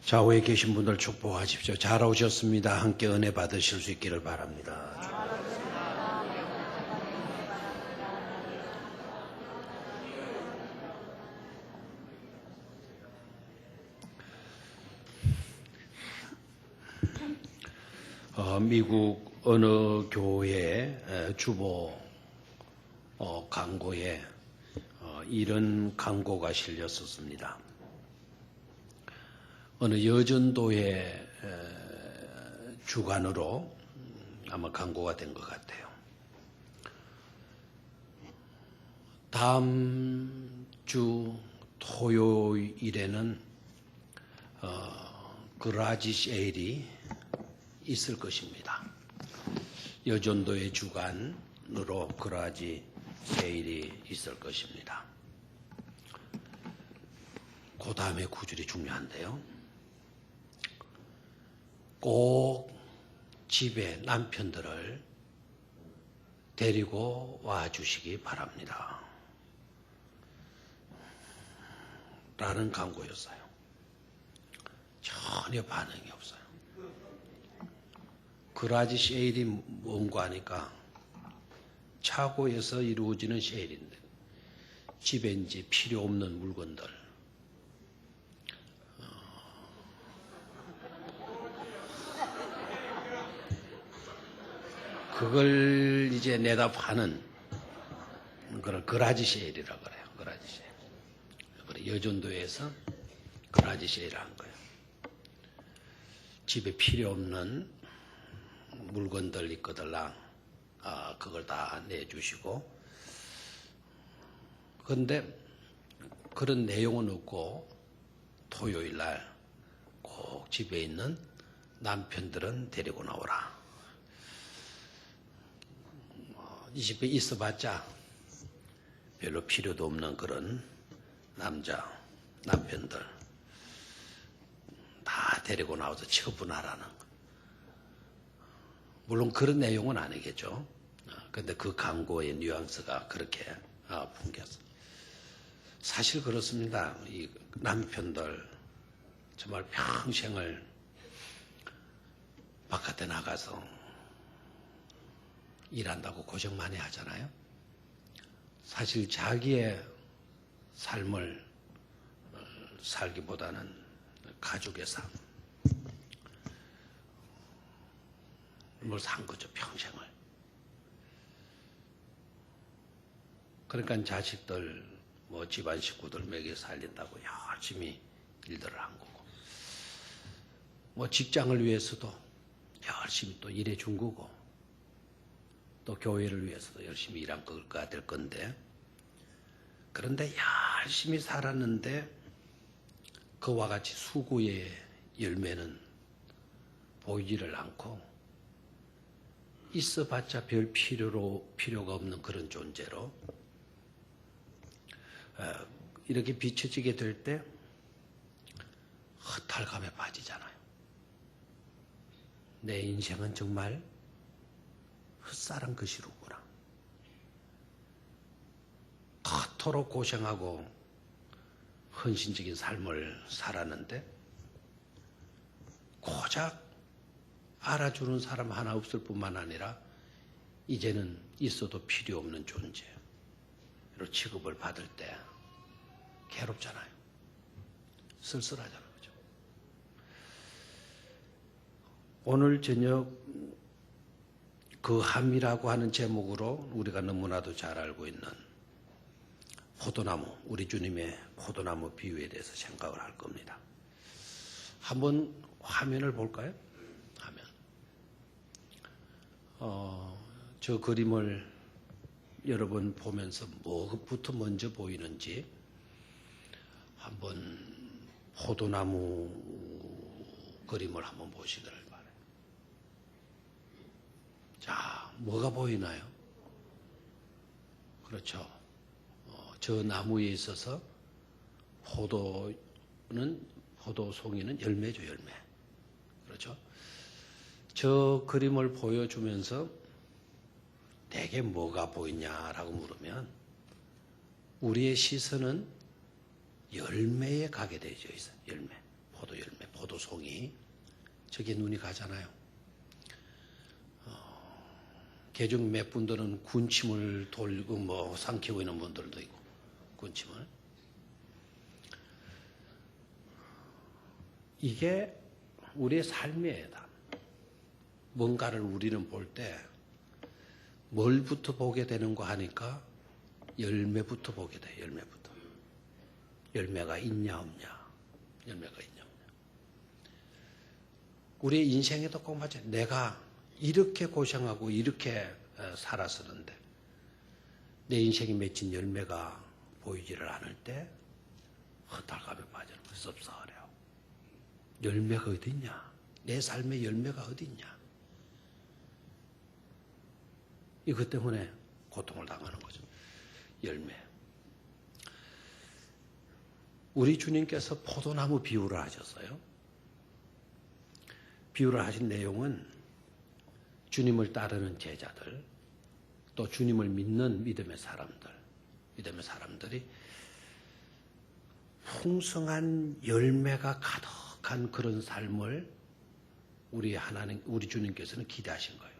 좌우에 계신 분들 축복하십시오. 잘 오셨습니다. 함께 은혜 받으실 수 있기를 바랍니다. 미국 어느 교회 주보 광고에 이런 광고가 실렸었습니다. 어느 여전도의 주관으로 아마 광고가 된 것 같아요. 다음 주 토요일에는 그라지 세일이 있을 것입니다. 여전도의 주관으로 그라지 세일이 있을 것입니다. 그 다음에 구절이 중요한데요. 꼭 집에 남편들을 데리고 와 주시기 바랍니다. 라는 광고였어요. 전혀 반응이 없어요. 그라지 세일이 뭔가 하니까 차고에서 이루어지는 세일인데 집에 이제 필요 없는 물건들 그걸 이제 내다 파는 그걸 그라지 세일이라고 그래요. 그라지 세일. 그래 여전도에서 그라지 세일을 한 거예요. 집에 필요 없는 물건들 있거들랑 그걸 다 내주시고 그런데 그런 내용은 없고 토요일 날 꼭 집에 있는 남편들은 데리고 나오라. 이 집에 있어봤자 별로 필요도 없는 그런 남편들 다 데리고 나와서 처분하라는. 물론 그런 내용은 아니겠죠. 그런데 그 광고의 뉘앙스가 그렇게 풍겼어요. 사실 그렇습니다. 이 남편들 정말 평생을 바깥에 나가서 일한다고 고생 많이 하잖아요. 사실 자기의 삶을 살기보다는 가족의 삶을 산 거죠, 평생을. 그러니까 자식들, 집안 식구들 먹여 살린다고 열심히 일들을 한 거고, 직장을 위해서도 열심히 또 일해 준 거고, 또 교회를 위해서도 열심히 일한 거가 될 건데, 그런데 열심히 살았는데 그와 같이 수고의 열매는 보이지를 않고 있어봤자 별 필요가 없는 그런 존재로 이렇게 비춰지게 될 때 허탈감에 빠지잖아요. 내 인생은 정말 헛살한 것이로구나. 그토록 고생하고 헌신적인 삶을 살았는데 고작 알아주는 사람 하나 없을 뿐만 아니라 이제는 있어도 필요 없는 존재로 취급을 받을 때 괴롭잖아요. 쓸쓸하잖아요. 그죠? 오늘 저녁 그 함이라고 하는 제목으로 우리가 너무나도 잘 알고 있는 포도나무, 우리 주님의 포도나무 비유에 대해서 생각을 할 겁니다. 한번 화면을 볼까요? 화면. 저 그림을 여러분 보면서 뭐부터 먼저 보이는지 한번 포도나무 그림을 한번 보시기를 바라요. 자, 뭐가 보이나요? 그렇죠. 저 나무에 있어서 포도송이는 열매죠, 열매. 그렇죠? 저 그림을 보여주면서 내게 뭐가 보이냐라고 물으면 우리의 시선은 열매에 가게 되죠. 열매. 포도 열매, 포도송이. 저게 눈이 가잖아요. 개중 몇 분들은 군침을 돌리고 뭐 삼키고 있는 분들도 있고, 군침을. 이게 우리의 삶이에요. 뭔가를 우리는 볼 때 뭘부터 보게 되는가 하니까 열매부터 보게 돼. 열매부터. 열매가 있냐 없냐. 열매가 있냐 없냐. 우리의 인생에도 꼭 마찬가지. 내가 이렇게 고생하고 이렇게 살았었는데 내 인생이 맺힌 열매가 보이지를 않을 때 허탈감에 빠지는 거예요. 섭섭해요. 열매가 어디 있냐? 내 삶의 열매가 어디 있냐? 이것 때문에 고통을 당하는 거죠. 열매. 우리 주님께서 포도나무 비유를 하셨어요. 비유를 하신 내용은 주님을 따르는 제자들, 또 주님을 믿는 믿음의 사람들이 풍성한 열매가 가득한 그런 삶을 우리 주님께서는 기대하신 거예요.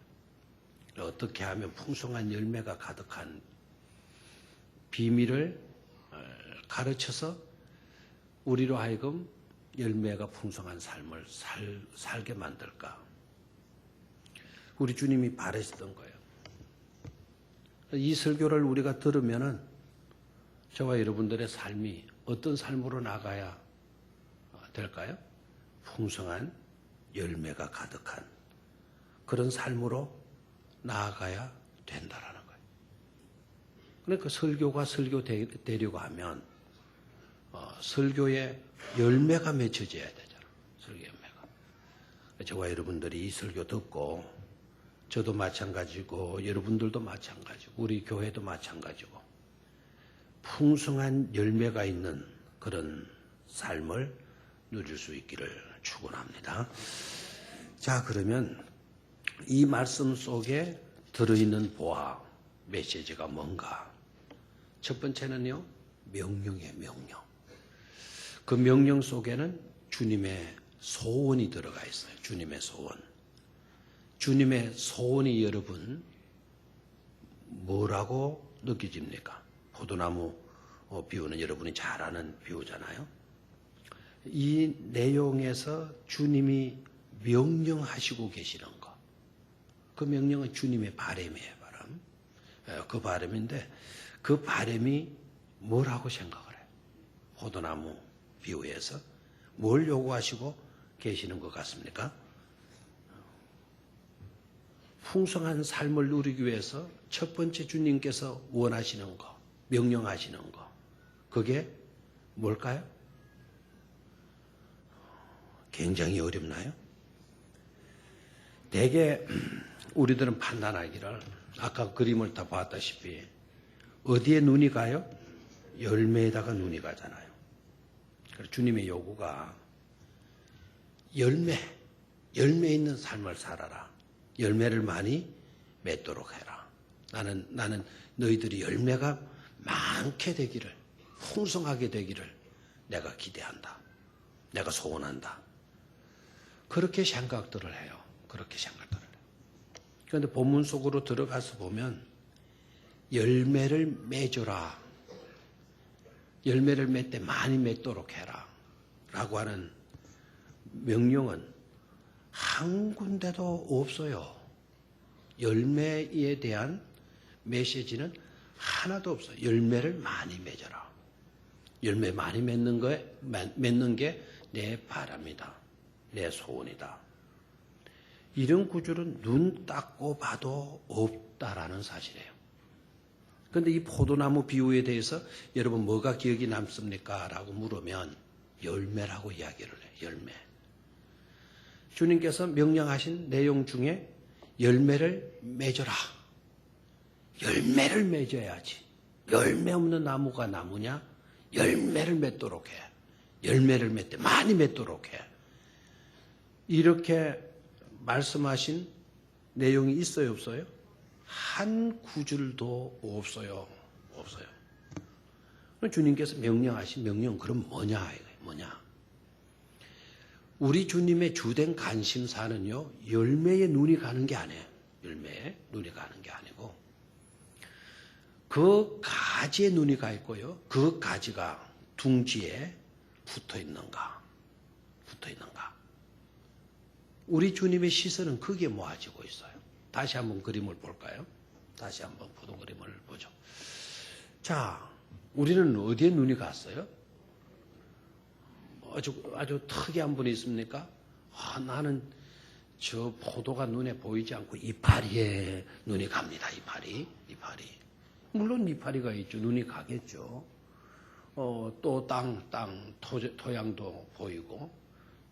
어떻게 하면 풍성한 열매가 가득한 비밀을 가르쳐서 우리로 하여금 열매가 풍성한 삶을 살게 만들까? 우리 주님이 바라시던 거예요. 이 설교를 우리가 들으면은 저와 여러분들의 삶이 어떤 삶으로 나가야 될까요? 풍성한 열매가 가득한 그런 삶으로 나아가야 된다라는 거예요. 그러니까 설교가 되려고 하면 설교에 열매가 맺혀져야 되잖아. 설교 열매가. 저와 여러분들이 이 설교 듣고 저도 마찬가지고 여러분들도 마찬가지고 우리 교회도 마찬가지고 풍성한 열매가 있는 그런 삶을 누릴 수 있기를 축원합니다. 자, 그러면 이 말씀 속에 들어있는 보아 메시지가 뭔가? 첫 번째는요, 명령이에요, 명령. 그 명령 속에는 주님의 소원이 들어가 있어요. 주님의 소원. 주님의 소원이 여러분 뭐라고 느껴집니까? 포도나무 비유는 여러분이 잘 아는 비유잖아요. 이 내용에서 주님이 명령하시고 계시는 것. 그 명령은 주님의 바람이에요, 바람. 그 바람인데 그 바람이 뭐라고 생각을 해요? 포도나무 비유에서 뭘 요구하시고 계시는 것 같습니까? 풍성한 삶을 누리기 위해서 첫 번째 주님께서 원하시는 것, 명령하시는 것, 그게 뭘까요? 굉장히 어렵나요? 대개 우리들은 판단하기를 아까 그림을 다 봤다시피 어디에 눈이 가요? 열매에다가 눈이 가잖아요. 그래서 주님의 요구가 열매 있는 삶을 살아라. 열매를 많이 맺도록 해라. 나는 너희들이 열매가 많게 되기를, 풍성하게 되기를 내가 기대한다. 내가 소원한다. 그렇게 생각들을 해요. 그렇게 생각들을 해요. 그런데 본문 속으로 들어가서 보면 열매를 맺어라. 열매를 맺되 많이 맺도록 해라. 라고 하는 명령은 한 군데도 없어요. 열매에 대한 메시지는 하나도 없어요. 열매를 많이 맺어라. 열매 많이 맺는 게 내 바람이다. 내 소원이다. 이런 구절은 눈 닦고 봐도 없다라는 사실이에요. 그런데 이 포도나무 비유에 대해서 여러분 뭐가 기억이 남습니까? 라고 물으면 열매라고 이야기를 해요. 열매. 주님께서 명령하신 내용 중에 열매를 맺어라. 열매를 맺어야지. 열매 없는 나무가 나무냐? 열매를 맺도록 해. 열매를 맺되 많이 맺도록 해. 이렇게 말씀하신 내용이 있어요, 없어요? 한 구절도 없어요. 없어요. 주님께서 명령하신 명령 그럼 뭐냐? 우리 주님의 주된 관심사는요, 열매에 눈이 가는 게 아니에요. 열매에 눈이 가는 게 아니고, 그 가지에 눈이 가 있고요. 그 가지가 둥지에 붙어 있는가. 우리 주님의 시선은 거기에 모아지고 있어요. 다시 한번 그림을 볼까요? 다시 한번 포도 그림을 보죠. 자, 우리는 어디에 눈이 갔어요? 아주 특이한 분이 있습니까? 나는 저 포도가 눈에 보이지 않고 이파리에 눈이 갑니다. 이파리. 물론 이파리가 있죠. 눈이 가겠죠. 또 토양도 보이고,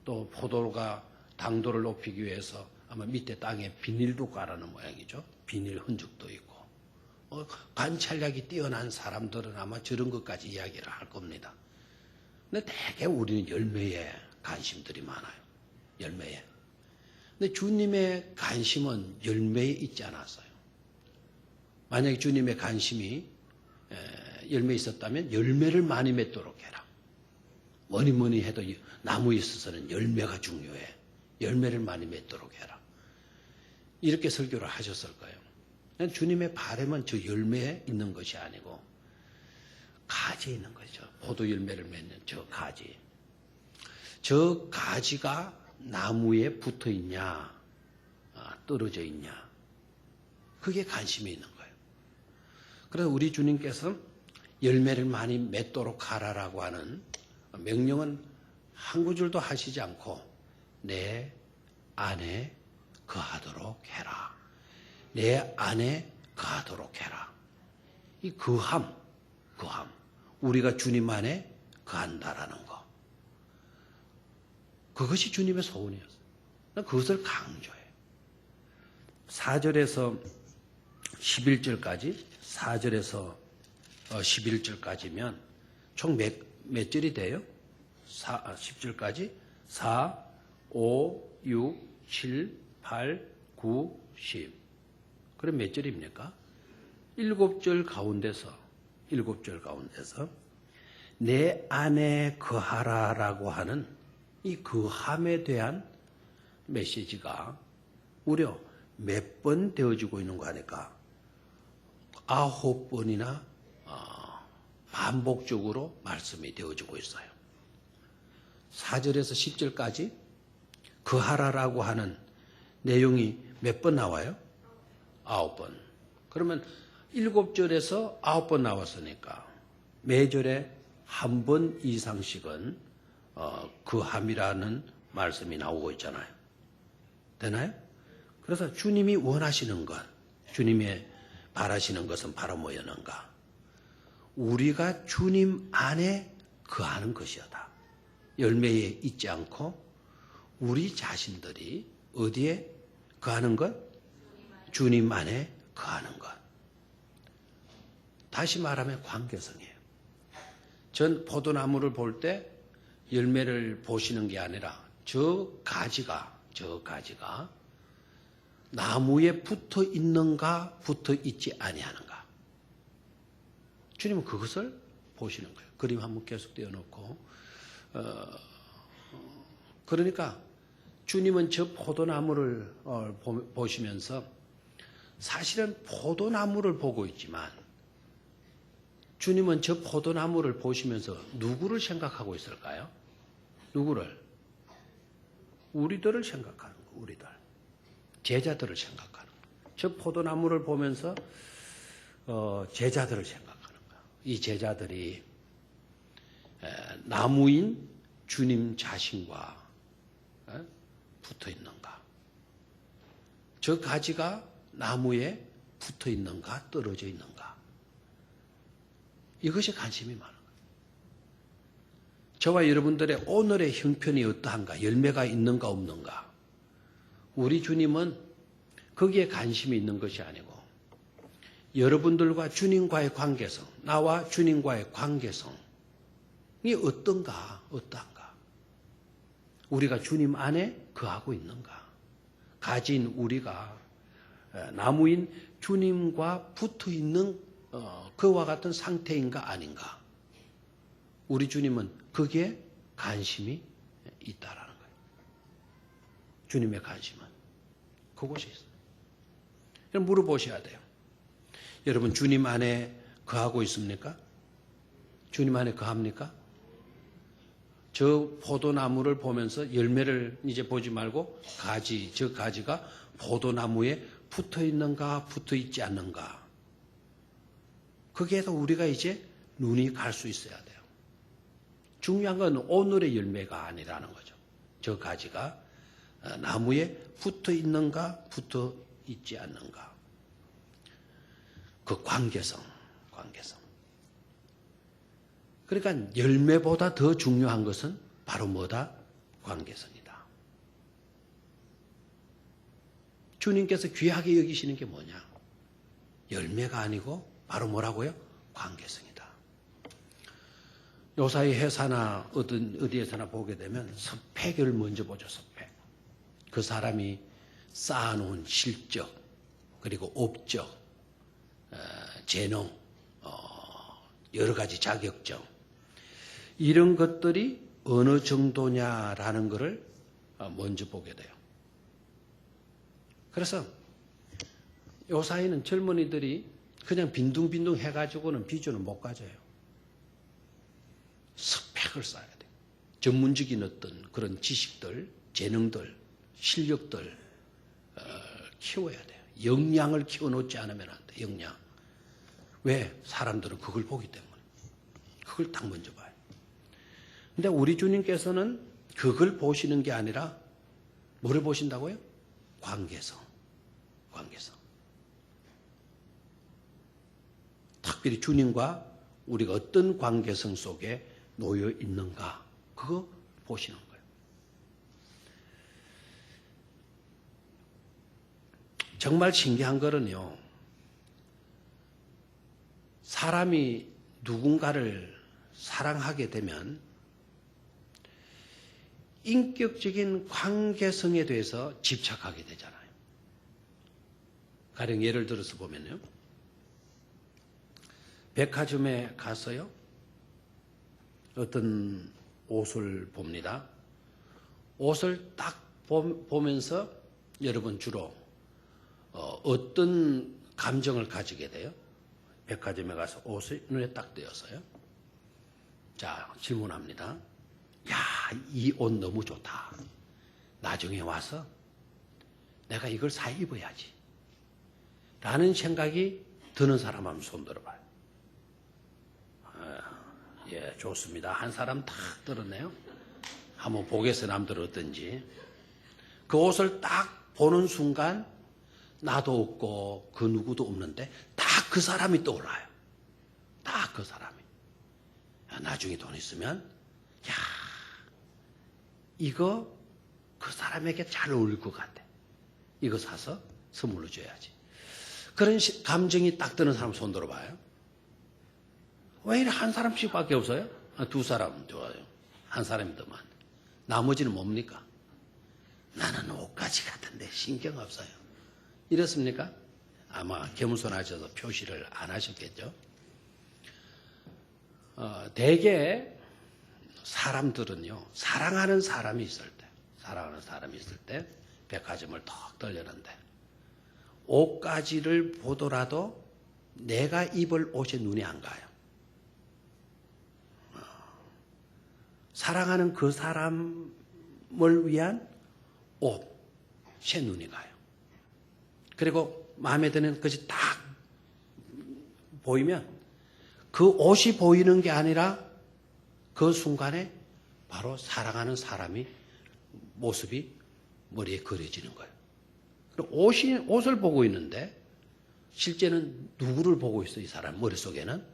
또 포도가 당도를 높이기 위해서 아마 밑에 땅에 비닐도 깔아놓은 모양이죠. 비닐 흔적도 있고. 관찰력이 뛰어난 사람들은 아마 저런 것까지 이야기를 할 겁니다. 근데 대개 우리는 열매에 관심들이 많아요. 열매에. 근데 주님의 관심은 열매에 있지 않았어요. 만약에 주님의 관심이 열매에 있었다면 열매를 많이 맺도록 해라. 뭐니 해도 나무에 있어서는 열매가 중요해. 열매를 많이 맺도록 해라. 이렇게 설교를 하셨을 거예요. 주님의 바람은 저 열매에 있는 것이 아니고 가지에 있는 거죠. 포도 열매를 맺는 저 가지. 저 가지가 나무에 붙어 있냐, 떨어져 있냐. 그게 관심이 있는 거예요. 그래서 우리 주님께서 열매를 많이 맺도록 하라라고 하는 명령은 한 구절도 하시지 않고 내 안에 거하도록 해라. 내 안에 거하도록 해라. 이 거함. 우리가 주님 안에 거한다라는 거. 그것이 주님의 소원이었어요. 그것을 강조해요. 4절에서 11절까지, 4절에서 11절까지면 총 몇 절이 돼요? 10절까지? 4, 5, 6, 7, 8, 9, 10. 그럼 몇 절입니까? 7절 가운데서 내 안에 거하라라고 하는 이 거함에 대한 메시지가 무려 몇 번 되어지고 있는 거 아닐까? 9번이나 반복적으로 말씀이 되어지고 있어요. 4절에서 10절까지 거하라라고 하는 내용이 몇 번 나와요? 9번. 그러면 7절에서 9번 나왔으니까 매절에 한 번 이상씩은 거함이라는 말씀이 나오고 있잖아요. 되나요? 그래서 주님이 원하시는 것, 주님이 바라시는 것은 바로 뭐였는가? 우리가 주님 안에 거하는 것이었다. 열매에 있지 않고 우리 자신들이 어디에 거하는 것? 주님 안에 거하는 것. 다시 말하면 관계성이에요. 전 포도나무를 볼 때 열매를 보시는 게 아니라 저 가지가 나무에 붙어 있는가 붙어 있지 아니하는가. 주님은 그것을 보시는 거예요. 그림 한번 계속 띄워놓고 그러니까 주님은 저 포도나무를 보시면서 사실은 포도나무를 보고 있지만 주님은 저 포도나무를 보시면서 누구를 생각하고 있을까요? 누구를? 우리들을 생각하는 거, 우리들. 제자들을 생각하는 거. 저 포도나무를 보면서 제자들을 생각하는 거야. 이 제자들이 나무인 주님 자신과 붙어 있는가? 저 가지가 나무에 붙어 있는가? 떨어져 있는가? 이것이 관심이 많은 거예요. 저와 여러분들의 오늘의 형편이 어떠한가? 열매가 있는가 없는가? 우리 주님은 거기에 관심이 있는 것이 아니고 여러분들과 주님과의 관계성, 나와 주님과의 관계성이 어떤가? 어떠한가? 우리가 주님 안에 거하고 있는가? 가진 우리가 나무인 주님과 붙어 있는 그와 같은 상태인가 아닌가? 우리 주님은 거기에 관심이 있다라는 거예요. 주님의 관심은 그곳에 있어요. 그럼 물어보셔야 돼요. 여러분 주님 안에 거하고 있습니까? 주님 안에 거합니까? 저 포도나무를 보면서 열매를 이제 보지 말고 저 가지가 포도나무에 붙어 있는가 붙어 있지 않는가. 거기에서 우리가 이제 눈이 갈 수 있어야 돼요. 중요한 건 오늘의 열매가 아니라는 거죠. 저 가지가 나무에 붙어 있는가 붙어 있지 않는가. 그 관계성. 그러니까 열매보다 더 중요한 것은 바로 뭐다? 관계성이다. 주님께서 귀하게 여기시는 게 뭐냐? 열매가 아니고 바로 뭐라고요? 관계성이다. 요사이 회사나 어디에서나 보게 되면 스펙을 먼저 보죠. 스펙. 그 사람이 쌓아놓은 실적, 그리고 업적, 재능, 여러 가지 자격증, 이런 것들이 어느 정도냐라는 것을 먼저 보게 돼요. 그래서 요 사이는 젊은이들이 그냥 빈둥빈둥 해가지고는 비전을 못 가져요. 스펙을 쌓아야 돼요. 전문적인 어떤 그런 지식들, 재능들, 실력들 키워야 돼요. 역량을 키워놓지 않으면 안 돼요. 역량. 왜? 사람들은 그걸 보기 때문에. 그걸 딱 먼저 봐요. 근데 우리 주님께서는 그걸 보시는 게 아니라 뭐를 보신다고요? 관계성. 특별히 주님과 우리가 어떤 관계성 속에 놓여 있는가, 그거 보시는 거예요. 정말 신기한 거는요, 사람이 누군가를 사랑하게 되면 인격적인 관계성에 대해서 집착하게 되잖아요. 가령 예를 들어서 보면요, 백화점에 가서요, 어떤 옷을 봅니다. 옷을 딱 보면서 여러분 주로 어떤 감정을 가지게 돼요? 백화점에 가서 옷이 눈에 딱 띄어서요. 자, 질문합니다. 야, 이 옷 너무 좋다. 나중에 와서 내가 이걸 사 입어야지. 라는 생각이 드는 사람 한번 손 들어봐요. 예, 좋습니다. 한 사람 딱 들었네요. 한번 보겠어요, 남들 어떤지. 그 옷을 딱 보는 순간 나도 없고 그 누구도 없는데 딱 그 사람이 떠올라요. 딱 그 사람이. 나중에 돈 있으면 야, 이거 그 사람에게 잘 어울릴 것 같아. 이거 사서 선물로 줘야지. 그런 감정이 딱 드는 사람 손 들어봐요. 왜 이래 한 사람씩밖에 없어요? 두 사람 좋아요. 한 사람이 더 많아. 나머지는 뭡니까? 나는 옷가지 같은데 신경 없어요. 이렇습니까? 아마 겸손하셔서 표시를 안 하셨겠죠. 대개 사람들은요, 사랑하는 사람이 있을 때 백화점을 턱 떨려는데 옷가지를 보더라도 내가 입을 옷에 눈이 안 가요. 사랑하는 그 사람을 위한 옷에 눈이 가요. 그리고 마음에 드는 것이 딱 보이면 그 옷이 보이는 게 아니라 그 순간에 바로 사랑하는 사람이 모습이 머리에 그려지는 거예요. 옷을 보고 있는데 실제는 누구를 보고 있어요? 이 사람 머릿속에는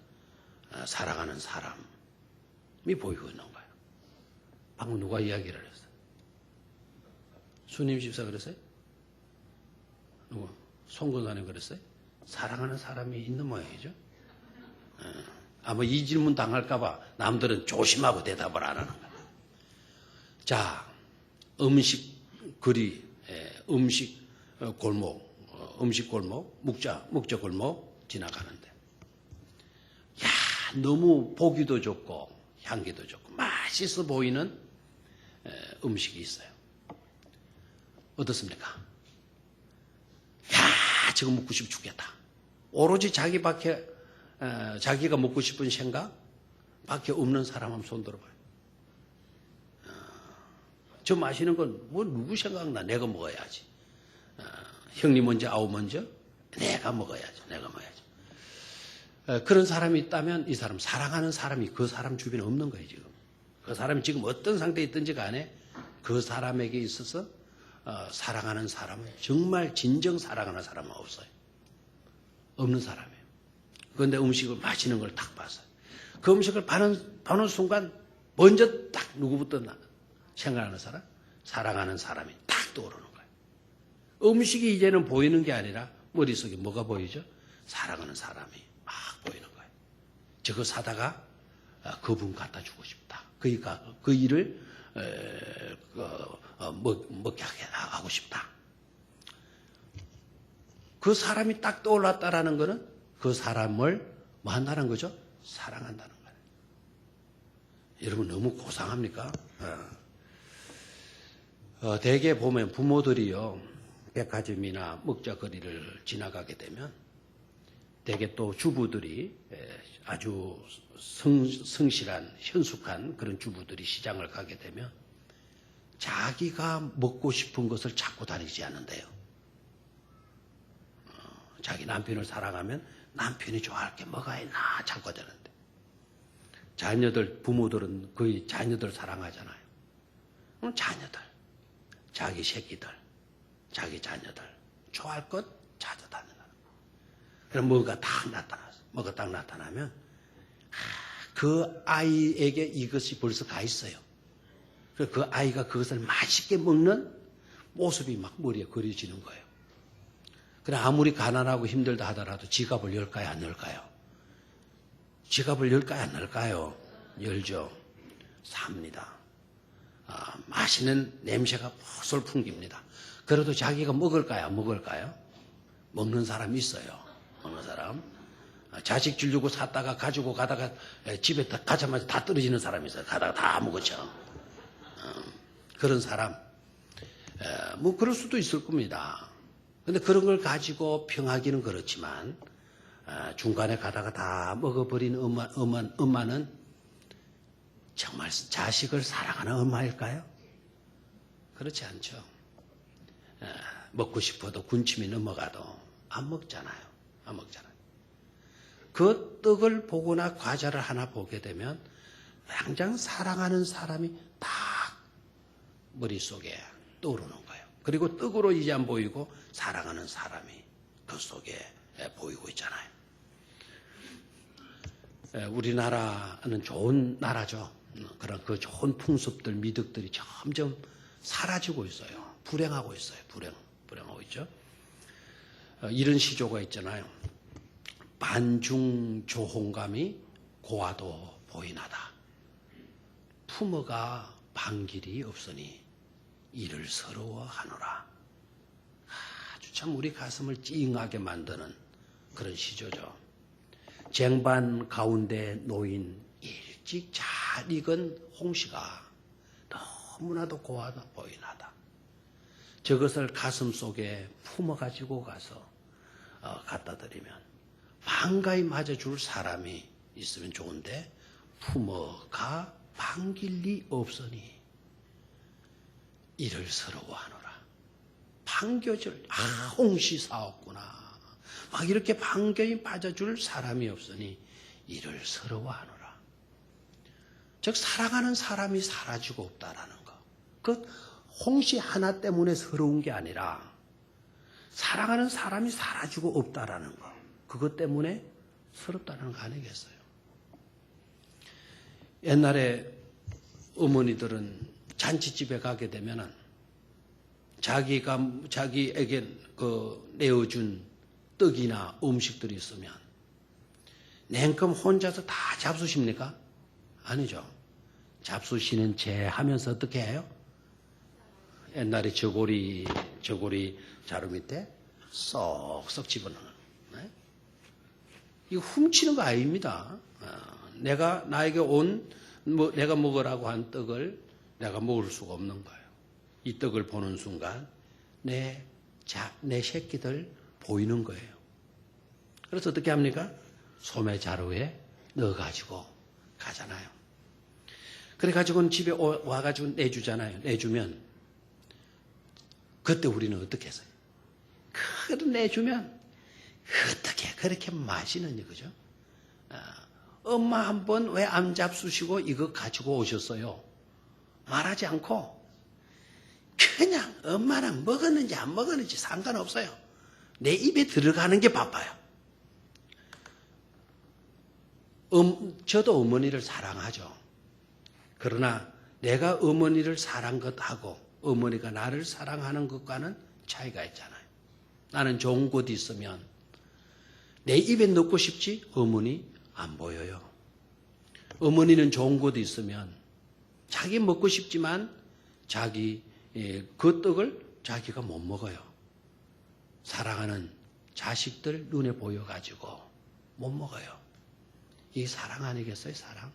사랑하는 사람이 보이고 있는 거예요. 방금 누가 이야기를 했어요? 수님 집사 그랬어요? 누구? 송건사님 그랬어요? 사랑하는 사람이 있는 모양이죠. 아마 이 질문 당할까봐 남들은 조심하고 대답을 안 하는 거예요. 자, 음식 골목, 묵자 골목 지나가는데, 야, 너무 보기도 좋고 향기도 좋고 맛있어 보이는 음식이 있어요. 어떻습니까? 야, 저거 먹고 싶어 죽겠다. 오로지 자기가 먹고 싶은 생각 밖에 없는 사람 한번 손 들어봐요. 저 마시는 건 뭐 누구 생각나? 내가 먹어야지. 형님 먼저, 아우 먼저? 내가 먹어야죠. 내가 먹어야죠. 그런 사람이 있다면 이 사람, 사랑하는 사람이 그 사람 주변에 없는 거예요, 지금. 그 사람이 지금 어떤 상태에 있든지 간에 그 사람에게 있어서 사랑하는 사람은 정말 진정 사랑하는 사람은 없어요. 없는 사람이에요. 그런데 음식을 마시는 걸 딱 봤어요. 그 음식을 봐는 순간 먼저 딱 누구부터 생각하는 사람? 사랑하는 사람이 딱 떠오르는 거예요. 음식이 이제는 보이는 게 아니라 머릿속에 뭐가 보이죠? 사랑하는 사람이 막 보이는 거예요. 저거 사다가 그분 갖다 주고 싶다. 그러니까 그 일을 먹게 하고 싶다. 그 사람이 딱 떠올랐다라는 것은 그 사람을 뭐 한다는 거죠? 사랑한다는 거예요. 여러분 너무 고상합니까? 대개 보면 부모들이요, 백화점이나 먹자거리를 지나가게 되면 대개 또 주부들이 아주 성실한, 현숙한 그런 주부들이 시장을 가게 되면 자기가 먹고 싶은 것을 찾고 다니지 않는데요. 자기 남편을 사랑하면 남편이 좋아할 게 뭐가 있나 찾고 되는데, 자녀들, 부모들은 거의 자녀들 사랑하잖아요. 그럼 자녀들, 자기 새끼들, 자기 자녀들 좋아할 것 찾아다니는. 그럼 뭐가 딱 나타났어. 뭐가 딱 나타나면 그 아이에게 이것이 벌써 가 있어요. 그 아이가 그것을 맛있게 먹는 모습이 막 머리에 그려지는 거예요. 그래, 아무리 가난하고 힘들다 하더라도 지갑을 열까요, 안 열까요? 지갑을 열까요, 안 열까요? 열죠. 삽니다. 맛있는 냄새가 솔솔 풍깁니다. 그래도 자기가 먹을까요, 안 먹을까요? 먹는 사람이 있어요. 먹는 사람. 자식 주려고 샀다가 가지고 가다가 집에 가자마자 다 떨어지는 사람이 있어요. 가다가 다 먹었죠. 그런 사람. 뭐 그럴 수도 있을 겁니다. 근데 그런 걸 가지고 평하기는 그렇지만 중간에 가다가 다 먹어버린 엄마는 정말 자식을 사랑하는 엄마일까요? 그렇지 않죠. 먹고 싶어도 군침이 넘어가도 안 먹잖아요. 안 먹잖아요. 그 떡을 보거나 과자를 하나 보게 되면 당장 사랑하는 사람이 딱 머릿속에 떠오르는 거예요. 그리고 떡으로 이제 안 보이고 사랑하는 사람이 그 속에 보이고 있잖아요. 우리나라는 좋은 나라죠. 그런 그 좋은 풍습들, 미덕들이 점점 사라지고 있어요. 불행하고 있어요. 불행하고 있죠. 이런 시조가 있잖아요. 반중조홍감이 고와도 보이나다. 품어가 방길이 없으니 이를 서러워하노라. 아주 참 우리 가슴을 찡하게 만드는 그런 시조죠. 쟁반 가운데 놓인 일찍 잘 익은 홍시가 너무나도 고와도 보이나다. 저것을 가슴 속에 품어가지고 가서 갖다 드리면 반가이 맞아줄 사람이 있으면 좋은데 품어가 반길리 없으니 이를 서러워하노라. 반겨줄, 홍시 사왔구나. 막 이렇게 반겨이 맞아줄 사람이 없으니 이를 서러워하노라. 즉 사랑하는 사람이 사라지고 없다라는 거. 그 홍시 하나 때문에 서러운 게 아니라 사랑하는 사람이 사라지고 없다라는 거. 그것 때문에 서럽다는 거 아니겠어요? 옛날에 어머니들은 잔치집에 가게 되면은 자기에게 내어준 떡이나 음식들이 있으면 냉큼 혼자서 다 잡수십니까? 아니죠. 잡수시는 체 하면서 어떻게 해요? 옛날에 저고리 자루 밑에 쏙쏙 집어넣는. 네? 이거 훔치는 거 아닙니다. 나에게 내가 먹으라고 한 떡을 내가 먹을 수가 없는 거예요. 이 떡을 보는 순간 내 새끼들 보이는 거예요. 그래서 어떻게 합니까? 소매 자루에 넣어가지고 가잖아요. 그래가지고는 집에 와가지고 내주잖아요. 내주면 그때 우리는 어떻게 했어요? 그걸 내주면 어떻게 그렇게 마시느냐, 그죠? 엄마 한 번 왜 안 잡수시고 이거 가지고 오셨어요? 말하지 않고 그냥 엄마는 먹었는지 안 먹었는지 상관없어요. 내 입에 들어가는 게 바빠요. 저도 어머니를 사랑하죠. 그러나 내가 어머니를 사랑한 것하고 어머니가 나를 사랑하는 것과는 차이가 있잖아요. 나는 좋은 곳 있으면 내 입에 넣고 싶지 어머니 안 보여요. 어머니는 좋은 곳 있으면 자기 먹고 싶지만 자기 그 떡을 자기가 못 먹어요. 사랑하는 자식들 눈에 보여가지고 못 먹어요. 이 사랑 아니겠어요? 사랑.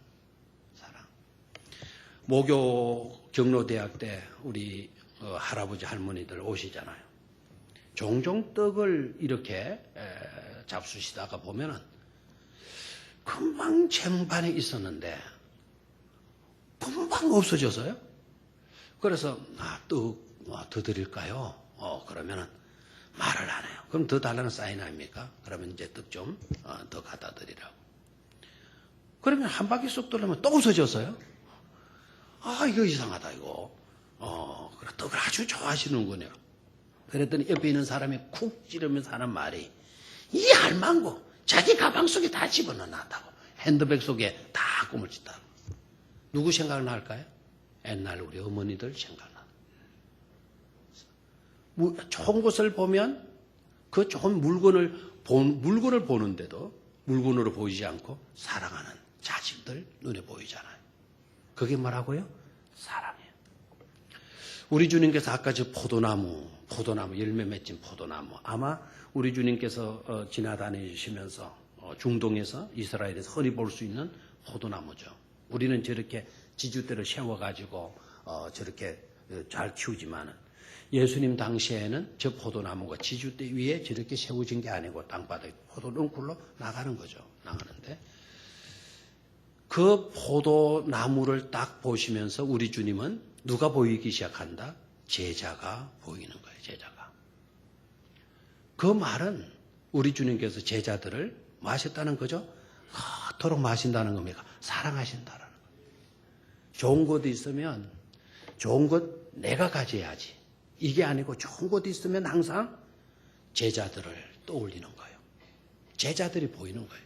모교 경로대학 때 우리 할아버지 할머니들 오시잖아요. 종종 떡을 이렇게 잡수시다가 보면은 금방 쟁반에 있었는데 금방 없어져서요. 그래서 떡 더 드릴까요? 그러면은 말을 안 해요. 그럼 더 달라는 사인 아닙니까? 그러면 이제 떡 좀 더 갖다 드리라고. 그러면 한 바퀴 쏙 돌려면 또 없어졌어요. 이거 이상하다, 이거. 그래, 떡을 아주 좋아하시는군요. 그랬더니 옆에 있는 사람이 쿡 찌르면서 하는 말이, 이 할망구, 자기 가방 속에 다 집어넣었다고. 핸드백 속에 다 꿈을 찢다고. 누구 생각날까요? 옛날 우리 어머니들 생각나. 좋은 것을 보면 그 좋은 물건을 보는데도 물건으로 보이지 않고 사랑하는 자식들 눈에 보이잖아요. 그게 뭐라고요? 사랑이에요. 우리 주님께서 아까 저 포도나무 열매 맺힌 포도나무, 아마 우리 주님께서 지나다니시면서 중동에서 이스라엘에서 흔히 볼 수 있는 포도나무죠. 우리는 저렇게 지주대로 세워가지고 저렇게 잘 키우지만은 예수님 당시에는 저 포도나무가 지주대 위에 저렇게 세워진 게 아니고 땅바닥에 포도넝쿨로 나가는 거죠. 나가는데 그 포도나무를 딱 보시면서 우리 주님은 누가 보이기 시작한다? 제자가 보이는 거예요. 제자가. 그 말은 우리 주님께서 제자들을 마셨다는 거죠. 그토록 마신다는 겁니까? 사랑하신다라는 거예요. 좋은 곳 있으면 좋은 것 내가 가져야지. 이게 아니고 좋은 곳 있으면 항상 제자들을 떠올리는 거예요. 제자들이 보이는 거예요.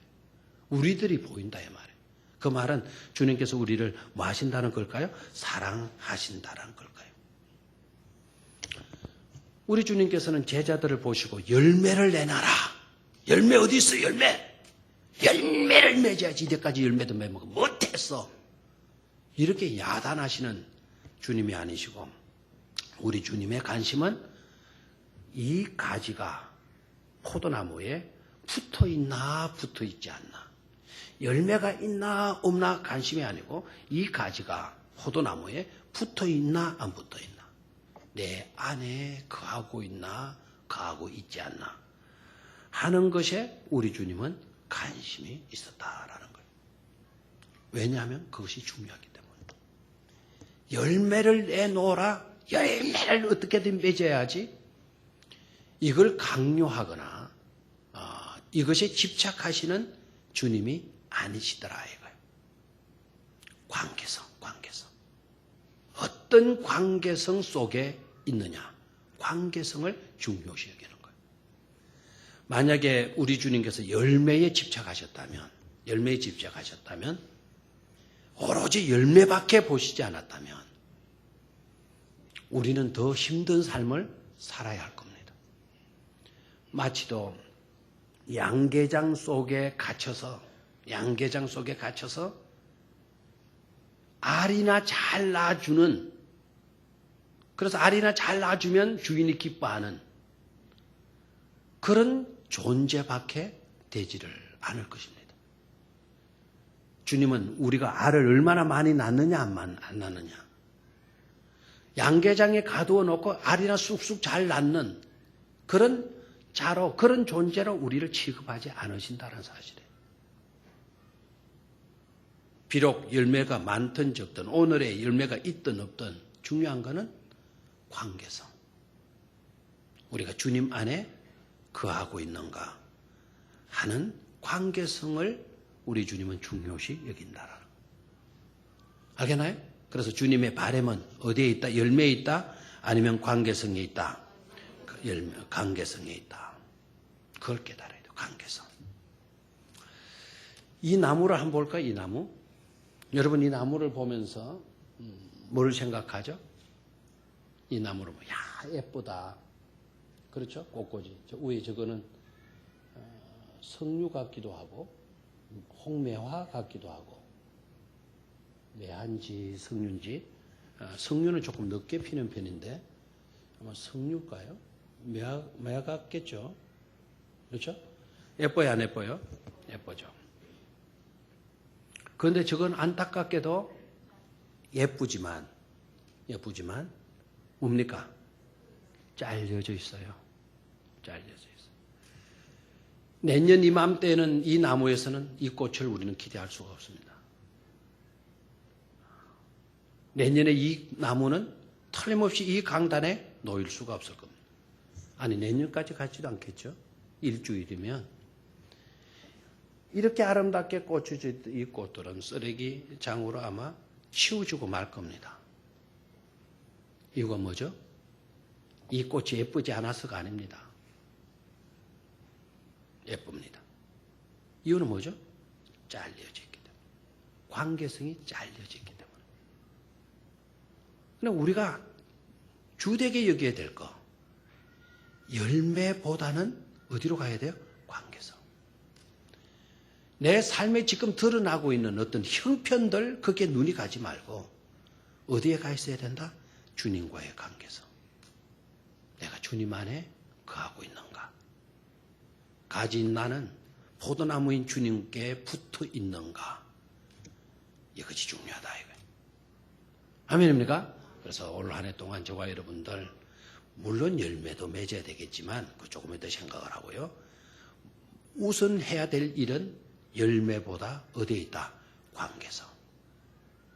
우리들이 보인다 이 말이에요. 그 말은 주님께서 우리를 뭐 하신다는 걸까요? 사랑하신다는 걸까요? 우리 주님께서는 제자들을 보시고 열매를 내놔라. 열매 어디 있어? 열매를 맺어야지. 이제까지 열매도 맺고 못했어. 이렇게 야단하시는 주님이 아니시고 우리 주님의 관심은 이 가지가 포도나무에 붙어있나 붙어있지 않나, 열매가 있나 없나 관심이 아니고 이 가지가 포도나무에 붙어있나 안 붙어있나, 내 안에 거하고 있나 거하고 있지 않나 하는 것에 우리 주님은 관심이 있었다라는 거예요. 왜냐하면 그것이 중요하기 때문에. 열매를 내놓으라. 열매를 어떻게든 맺어야지. 이걸 강요하거나 이것에 집착하시는 주님이 아니시더라 이거예요. 관계성. 어떤 관계성 속에 있느냐. 관계성을 중요시 여기는 거예요. 만약에 우리 주님께서 열매에 집착하셨다면 오로지 열매밖에 보시지 않았다면 우리는 더 힘든 삶을 살아야 할 겁니다. 마치도 양계장 속에 갇혀서 알이나 잘 낳아주는, 그래서 알이나 잘 낳아주면 주인이 기뻐하는 그런 존재밖에 되지를 않을 것입니다. 주님은 우리가 알을 얼마나 많이 낳느냐 안 낳느냐, 양계장에 가두어 놓고 알이나 쑥쑥 잘 낳는 그런 자로, 그런 존재로 우리를 취급하지 않으신다는 사실이에요. 비록 열매가 많든 적든 오늘의 열매가 있든 없든 중요한 것은 관계성. 우리가 주님 안에 거하고 있는가 하는 관계성을 우리 주님은 중요시 여긴다라는. 알겠나요? 그래서 주님의 바람은 어디에 있다? 열매에 있다? 아니면 관계성에 있다? 관계성에 있다. 그걸 깨달아야 돼요. 관계성. 이 나무를 한번 볼까요? 이 나무. 여러분 이 나무를 보면서 뭘 생각하죠? 이 나무를 보면 야 예쁘다. 그렇죠? 꽃꽂이. 저 위에 저거는 석류 같기도 하고 홍매화 같기도 하고 매한지 석류인지 석류는 조금 늦게 피는 편인데 아마 석류일까요? 매화 같겠죠? 그렇죠? 예뻐요 안 예뻐요? 예쁘죠. 그런데 저건 안타깝게도 예쁘지만 뭡니까? 잘려져 있어요. 잘려져 있어요. 내년 이맘때는 이 나무에서는 이 꽃을 우리는 기대할 수가 없습니다. 내년에 이 나무는 틀림없이 이 강단에 놓일 수가 없을 겁니다. 아니 내년까지 가지도 않겠죠. 일주일이면. 이렇게 아름답게 꽂혀진 이 꽃들은 쓰레기장으로 아마 치워주고 말 겁니다. 이유가 뭐죠? 이 꽃이 예쁘지 않아서가 아닙니다. 예쁩니다. 이유는 뭐죠? 잘려졌기 때문에. 관계성이 잘려졌기 때문에. 그런데 우리가 주되게 여겨야 될 거, 열매보다는 어디로 가야 돼요? 관계성. 내 삶에 지금 드러나고 있는 어떤 형편들, 그게 눈이 가지 말고 어디에 가 있어야 된다? 주님과의 관계성. 내가 주님 안에 거하고 있는가? 가진 나는 포도나무인 주님께 붙어 있는가? 이것이 중요하다 이거예요. 아멘입니까? 그래서 올 한 해 동안 저와 여러분들 물론 열매도 맺어야 되겠지만 그 조금 더 생각을 하고요. 우선 해야 될 일은 열매보다 어디에 있다? 관계성.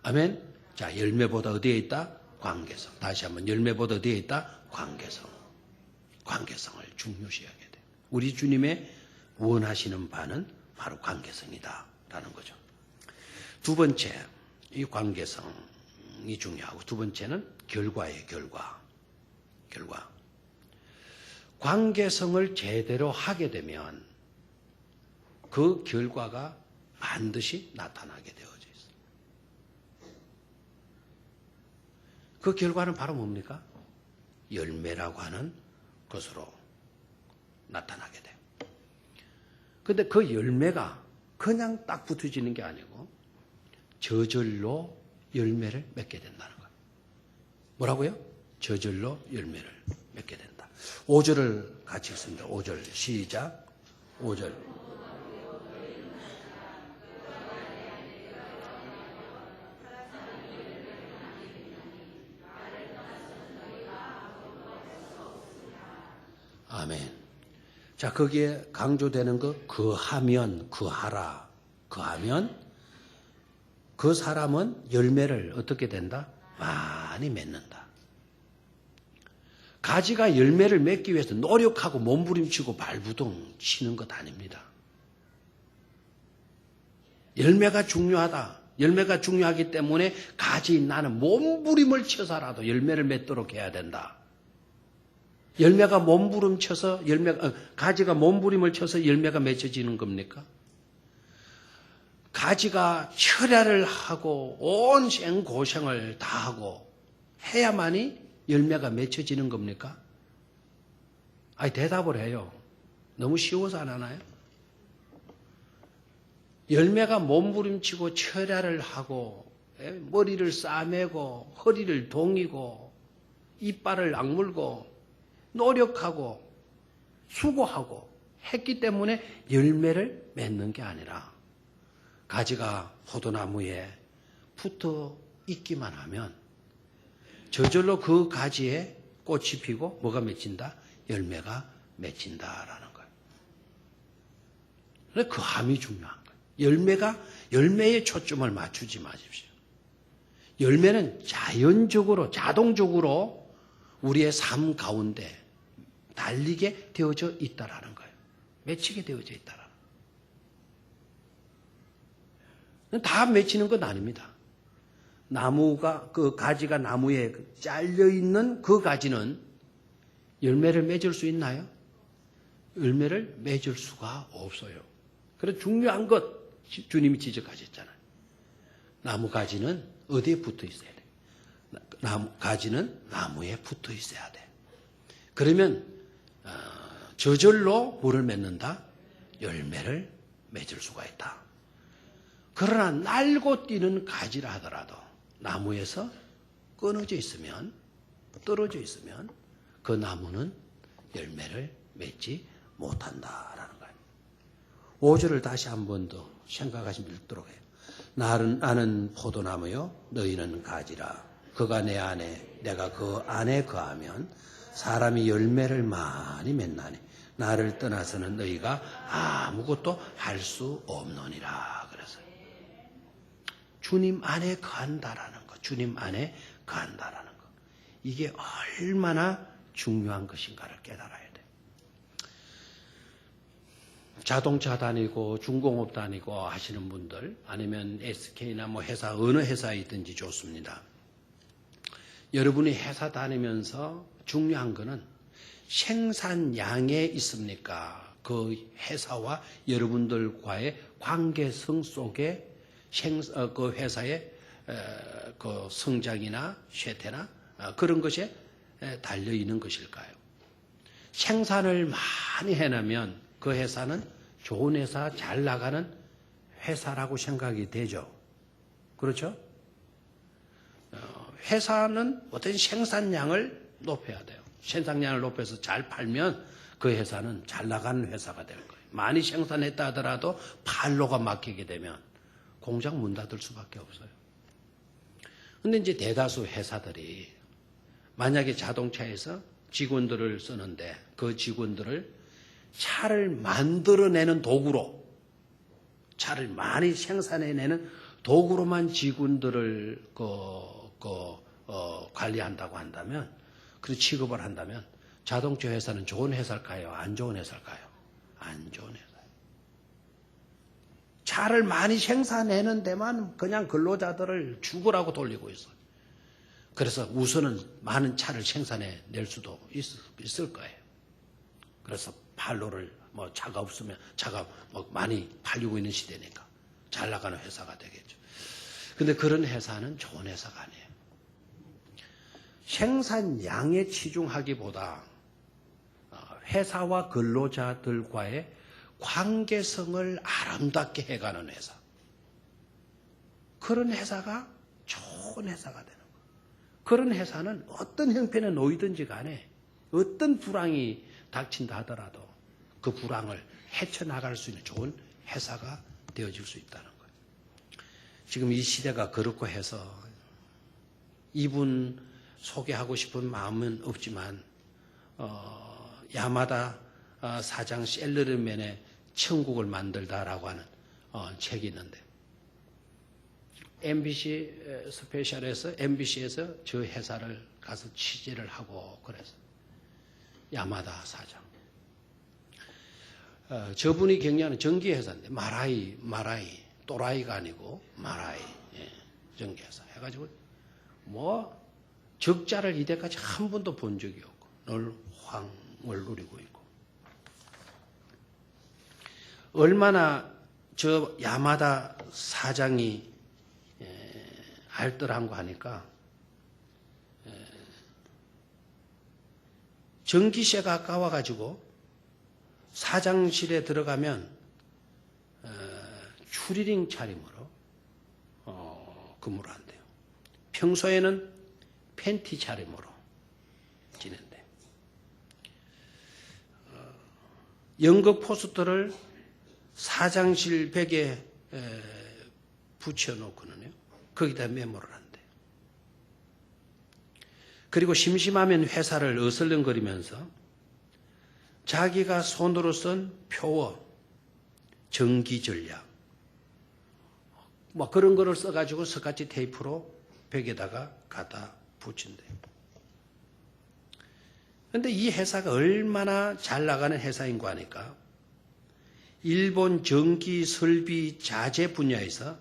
아멘? 자, 열매보다 어디에 있다? 관계성. 다시 한번 열매보다 어디에 있다? 관계성. 관계성을 중요시 여겨야 돼요. 우리 주님의 원하시는 바는 바로 관계성이다 라는 거죠. 두 번째, 이 관계성이 중요하고 두 번째는 결과예요. 결과. 관계성을 제대로 하게 되면 그 결과가 반드시 나타나게 되어져 있어요. 그 결과는 바로 뭡니까? 열매라고 하는 것으로 나타나게 돼요. 그런데 그 열매가 그냥 딱 붙어지는 게 아니고 저절로 열매를 맺게 된다는 거예요. 뭐라고요? 저절로 열매를 맺게 된다. 5절을 같이 읽습니다. 5절 시작. 5절. 아멘. 자, 거기에 강조되는 거, 거하면, 거하라. 거하면, 그 사람은 열매를 어떻게 된다? 많이 맺는다. 가지가 열매를 맺기 위해서 노력하고 몸부림치고 발부둥 치는 것 아닙니다. 열매가 중요하다. 열매가 중요하기 때문에 가지 나는 몸부림을 쳐서라도 열매를 맺도록 해야 된다. 열매가 몸부림쳐서 가지가 몸부림을 쳐서 열매가 맺어지는 겁니까? 가지가 철야를 하고 온 생고생을 다하고 해야만이 열매가 맺혀지는 겁니까? 아니 대답을 해요. 너무 쉬워서 안 하나요? 열매가 몸부림치고 철야를 하고 머리를 싸매고 허리를 동이고 이빨을 악물고 노력하고 수고하고 했기 때문에 열매를 맺는 게 아니라 가지가 포도나무에 붙어 있기만 하면 저절로 그 가지에 꽃이 피고 뭐가 맺힌다? 열매가 맺힌다라는 거예요. 그래서 그 함이 중요한 거예요. 열매에 초점을 맞추지 마십시오. 열매는 자연적으로, 자동적으로 우리의 삶 가운데 달리게 되어져 있다라는 거예요. 맺히게 되어져 있다라는 거예요. 다 맺히는 건 아닙니다. 나무가, 그 가지가 나무에 잘려있는 그 가지는 열매를 맺을 수 있나요? 열매를 맺을 수가 없어요. 그래서 중요한 것, 주님이 지적하셨잖아요. 나무 가지는 어디에 붙어 있어야 돼? 나무 가지는 나무에 붙어 있어야 돼. 그러면 저절로 뭐를 맺는다? 열매를 맺을 수가 있다. 그러나 날고 뛰는 가지라 하더라도 나무에서 끊어져 있으면, 떨어져 있으면 그 나무는 열매를 맺지 못한다라는 거예요. 5절을 다시 한 번 더 생각하시면 읽도록 해요. 나는 포도나무요, 너희는 가지라. 그가 내 안에, 내가 그 안에 거하면 사람이 열매를 많이 맺나니 나를 떠나서는 너희가 아무것도 할 수 없느니라. 그래서 주님 안에 거한다라는 것, 주님 안에 거한다라는 것, 이게 얼마나 중요한 것인가를 깨달아야 돼요. 자동차 다니고 중공업 다니고 하시는 분들, 아니면 SK나 뭐 회사, 어느 회사에 있든지 좋습니다. 여러분이 회사 다니면서 중요한 거는 생산량에 있습니까? 그 회사와 여러분들과의 관계성 속에 그 회사의 그 성장이나 쇠퇴나 그런 것에 달려 있는 것일까요? 생산을 많이 해내면 그 회사는 좋은 회사, 잘 나가는 회사라고 생각이 되죠. 그렇죠? 회사는 어떤 생산량을 높여야 돼요. 생산량을 높여서 잘 팔면 그 회사는 잘 나가는 회사가 될 거예요. 많이 생산했다 하더라도 판로가 막히게 되면 공장 문 닫을 수밖에 없어요. 근데 이제 대다수 회사들이 만약에 자동차에서 직원들을 쓰는데 그 직원들을 차를 만들어내는 도구로, 차를 많이 생산해내는 도구로만 직원들을 관리한다고 한다면, 그 취급을 한다면 자동차 회사는 좋은 회사일까요? 안 좋은 회사일까요? 안 좋은 회사예요. 차를 많이 생산해내는 데만 그냥 근로자들을 죽으라고 돌리고 있어요. 그래서 우선은 많은 차를 생산해낼 수도 있을 거예요. 그래서 판로를 차가 없으면 차가 많이 팔리고 있는 시대니까 잘 나가는 회사가 되겠죠. 근데 그런 회사는 좋은 회사가 아니에요. 생산량에 치중하기보다 회사와 근로자들과의 관계성을 아름답게 해가는 회사. 그런 회사가 좋은 회사가 되는 거예요. 그런 회사는 어떤 형편에 놓이든지 간에 어떤 불황이 닥친다 하더라도 그 불황을 헤쳐나갈 수 있는 좋은 회사가 되어질 수 있다는 거예요. 지금 이 시대가 그렇고 해서 이분 소개하고 싶은 마음은 없지만 야마다 사장 셀러리맨의 천국을 만들다라고 하는 책이 있는데 MBC 스페셜에서 MBC에서 저 회사를 가서 취재를 하고 그래서 야마다 사장. 저분이 경영하는 전기회사인데 마라이 또라이가 아니고 마라이 전기회사 해가지고 적자를 이때까지 한 번도 본 적이 없고 늘 황을 누리고 있고 얼마나 저 야마다 사장이 알뜰한 거 하니까 전기세가 아까워가지고 사장실에 들어가면 추리닝 차림으로 근무를 한대요. 평소에는 팬티 차림으로 지낸대. 연극 포스터를 사장실 벽에 붙여놓고는요. 거기다 메모를 한대요. 그리고 심심하면 회사를 어슬렁거리면서 자기가 손으로 쓴 표어, 전기 전략, 뭐 그런 거를 써가지고 스카치 테이프로 벽에다가 갖다 붙인대요. 그런데 이 회사가 얼마나 잘 나가는 회사인 거 아니까 일본 전기 설비 자재 분야에서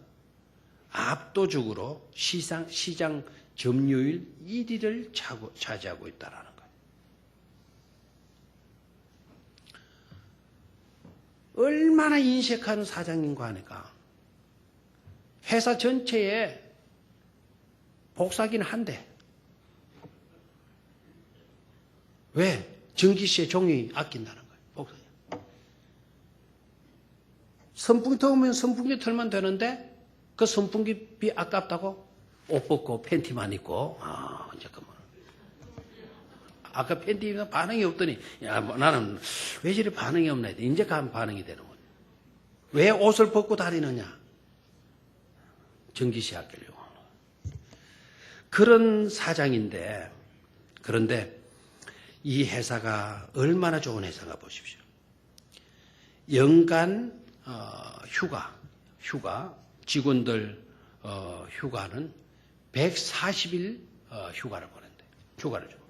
압도적으로 시장 점유율 1위를 차지하고 있다는 거예요. 얼마나 인색한 사장인가 하니까 회사 전체에 복사기는 한대. 왜? 전기세 종이 아낀다는 거예요. 복사기. 선풍기 틀면 선풍기 틀면 되는데 그 선풍기비 아깝다고 옷 벗고 팬티만 입고 이제 그만. 아까 팬티 입는 반응이 없더니 야 나는 왜 저리 반응이 없나 했더니 이제 가면 반응이 되는 거예요. 왜 옷을 벗고 다니느냐? 전기세 아끼려고. 그런 사장인데 그런데 이 회사가 얼마나 좋은 회사인가 보십시오. 연간 휴가 직원들 휴가는 140일 휴가를 보낸대. 휴가를 준대.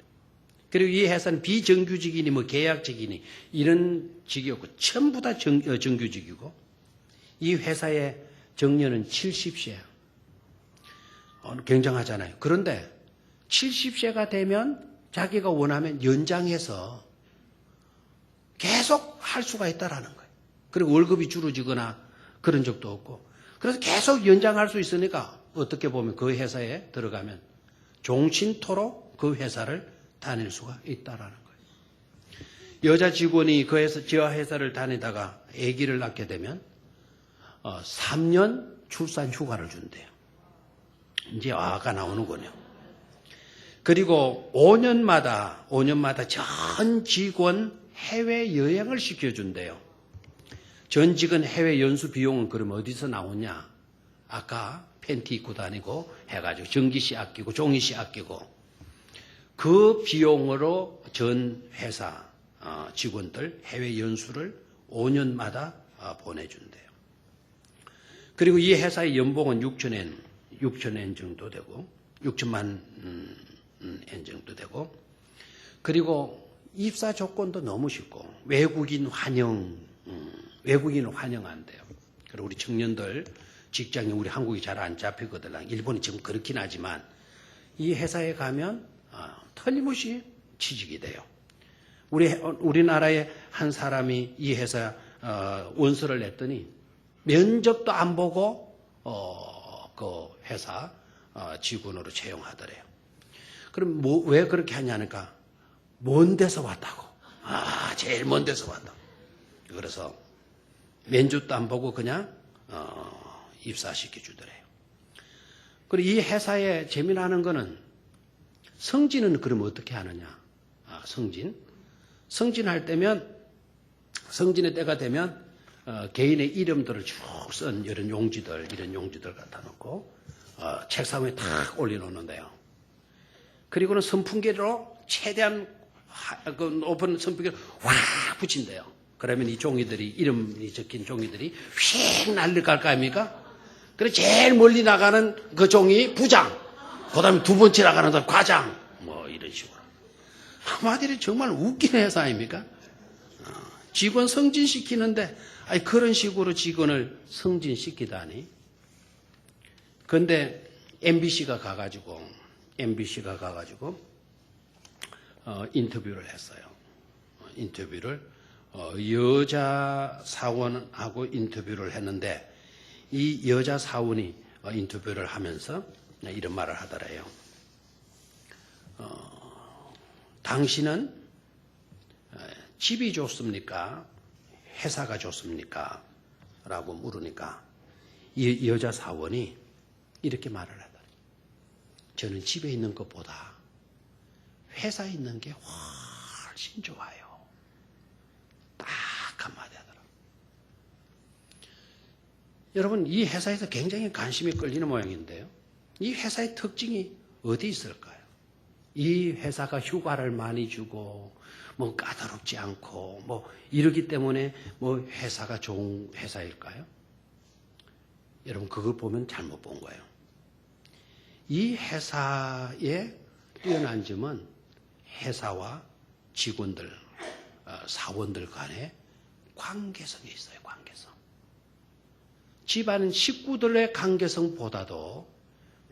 그리고 이 회사는 비정규직이니 뭐 계약직이니 이런 직이 없고 전부 다 정규직이고 이 회사의 정년은 70세야. 굉장하잖아요. 그런데 70세가 되면 자기가 원하면 연장해서 계속 할 수가 있다라는 거예요. 그리고 월급이 줄어지거나 그런 적도 없고 그래서 계속 연장할 수 있으니까 어떻게 보면 그 회사에 들어가면 종신토록 그 회사를 다닐 수가 있다라는 거예요. 여자 직원이 저 회사를 다니다가 아기를 낳게 되면 3년 출산 휴가를 준대요. 이제 아가 나오는군요. 그리고 5년마다 전 직원 해외 여행을 시켜준대요. 전 직원 해외 연수 비용은 그럼 어디서 나오냐? 아까 팬티 입고 다니고 해가지고 전기세 아끼고 종이세 아끼고 그 비용으로 전 회사 직원들 해외 연수를 5년마다 보내준대요. 그리고 이 회사의 연봉은 6천엔 정도 되고 6천만 엔 정도 되고 그리고 입사 조건도 너무 쉽고 외국인을 환영한대요. 그리고 우리 청년들 직장에 우리 한국이 잘 안 잡히거든. 일본이 지금 그렇긴 하지만 이 회사에 가면 틀림없이 취직이 돼요. 우리나라의 한 사람이 이 회사 원서를 냈더니 면접도 안 보고 그 회사 직원으로 채용하더래요. 그럼 왜 그렇게 하냐니까 먼 데서 왔다고. 제일 먼 데서 왔다고. 그래서 면접도 안 보고 그냥 입사시켜 주더래요. 그리고 이 회사에 재미나는 거는 승진은 그럼 어떻게 하느냐? 승진할 때면 승진의 때가 되면 개인의 이름들을 쭉 쓴 이런 용지들 갖다 놓고 책상 위에 탁 올려놓는데요. 그리고는 선풍기로 최대한 그 높은 선풍기를 확 붙인대요. 그러면 이 종이들이 이름이 적힌 종이들이 휙 날아갈 거 아닙니까? 그래서 제일 멀리 나가는 그 종이 부장, 그 다음에 두 번째 나가는 건 과장, 뭐 이런 식으로. 한마디로 정말 웃기는 회사 아닙니까? 직원 승진시키는데 그런 식으로 직원을 승진시키다니. 그런데 MBC가 가가지고 인터뷰를 했어요. 인터뷰를 여자 사원하고 인터뷰를 했는데 이 여자 사원이 인터뷰를 하면서 이런 말을 하더래요. 당신은 집이 좋습니까? 회사가 좋습니까? 라고 물으니까 이 여자 사원이 이렇게 말을 하더래요. 저는 집에 있는 것보다 회사에 있는 게 훨씬 좋아요. 딱 한마디 하더라고요. 여러분, 이 회사에서 굉장히 관심이 끌리는 모양인데요. 이 회사의 특징이 어디 있을까요? 이 회사가 휴가를 많이 주고 뭐 까다롭지 않고 뭐 이러기 때문에 뭐 회사가 좋은 회사일까요? 여러분 그걸 보면 잘못 본 거예요. 이 회사의 뛰어난 점은 회사와 직원들, 사원들 간의 관계성이 있어요. 관계성. 집안 식구들의 관계성보다도